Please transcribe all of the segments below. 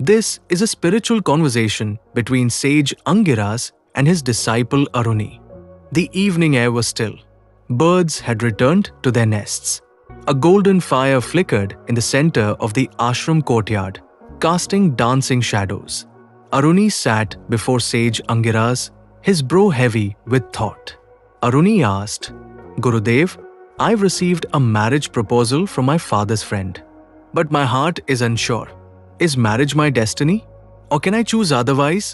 This is a spiritual conversation between sage Angiras and his disciple Aruni. The evening air was still. Birds had returned to their nests. A golden fire flickered in the center of the ashram courtyard, casting dancing shadows. Aruni sat before sage Angiras, his brow heavy with thought. Aruni asked, "Gurudev, I've received a marriage proposal from my father's friend. But my heart is unsure. Is marriage my destiny? Or can I choose otherwise?"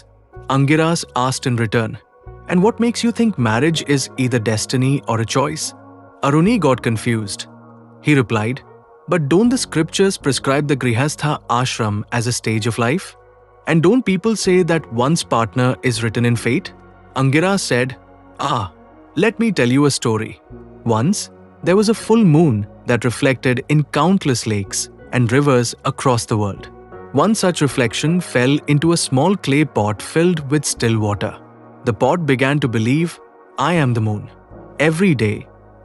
Angiras asked in return, "And what makes you think marriage is either destiny or a choice?" Aruni got confused. He replied, "But don't the scriptures prescribe the Grihastha ashram as a stage of life? And don't people say that one's partner is written in fate?" Angiras said, Let me tell you a story. Once, there was a full moon that reflected in countless lakes and rivers across the world. One such reflection fell into a small clay pot filled with still water. The pot began to believe, "I am the moon." Every day,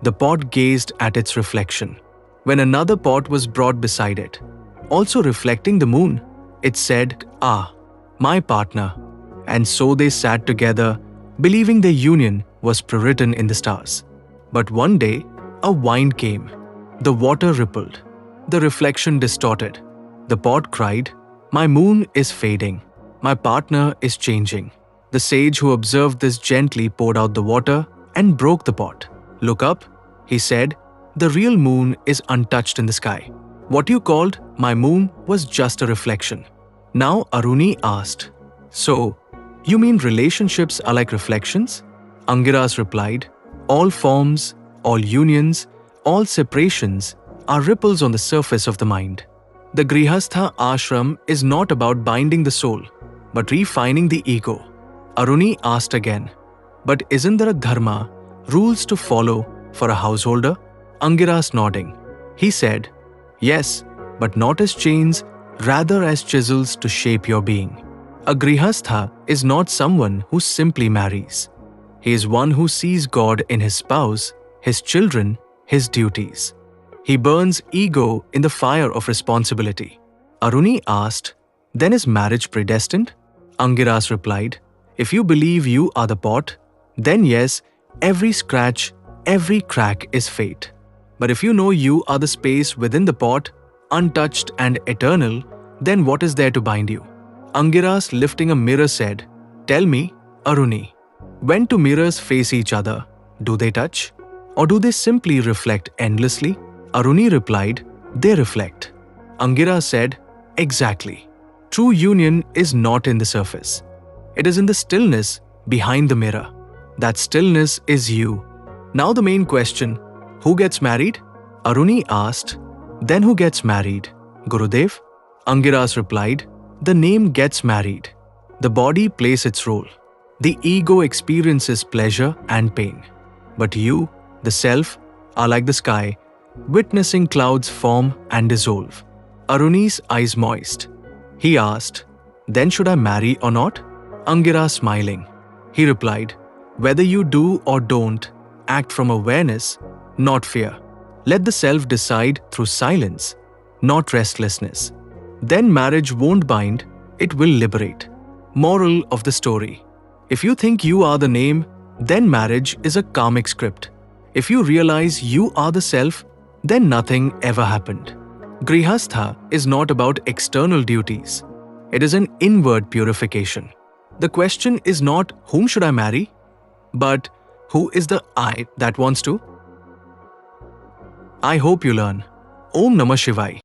the pot gazed at its reflection. When another pot was brought beside it, also reflecting the moon, it said, my partner." And so they sat together, believing their union was prewritten in the stars. But one day, a wind came. The water rippled. The reflection distorted. The pot cried, "My moon is fading. My partner is changing." The sage who observed this gently poured out the water and broke the pot. "Look up," he said, "the real moon is untouched in the sky. What you called my moon was just a reflection." Now Aruni asked, "So, you mean relationships are like reflections?" Angiras replied, "All forms, all unions, all separations are ripples on the surface of the mind. The Grihastha ashram is not about binding the soul, but refining the ego." Aruni asked again, "But isn't there a dharma, rules to follow for a householder?" Angiras nodding. He said, "Yes, but not as chains, rather as chisels to shape your being. A Grihastha is not someone who simply marries. He is one who sees God in his spouse, his children, his duties. He burns ego in the fire of responsibility." Aruni asked, "Then is marriage predestined?" Angiras replied, "If you believe you are the pot, then yes, every scratch, every crack is fate. But if you know you are the space within the pot, untouched and eternal, then what is there to bind you?" Angiras, lifting a mirror, said, "Tell me, Aruni, when two mirrors face each other, do they touch? Or do they simply reflect endlessly?" Aruni replied, "They reflect." Angiras said, "Exactly. True union is not in the surface. It is in the stillness behind the mirror. That stillness is you. Now the main question, who gets married?" Aruni asked, "Then who gets married, Gurudev?" Angiras replied, "The name gets married. The body plays its role. The ego experiences pleasure and pain. But you, the self, are like the sky, witnessing clouds form and dissolve." Aruni's eyes moist. He asked, "Then should I marry or not?" Angiras smiling. He replied, "Whether you do or don't, act from awareness, not fear. Let the self decide through silence, not restlessness. Then marriage won't bind, it will liberate." Moral of the story: if you think you are the name, then marriage is a karmic script. If you realize you are the self, then nothing ever happened. Grihastha is not about external duties. It is an inward purification. The question is not whom should I marry, but who is the I that wants to? I hope you learn. Om Namah Shivaya.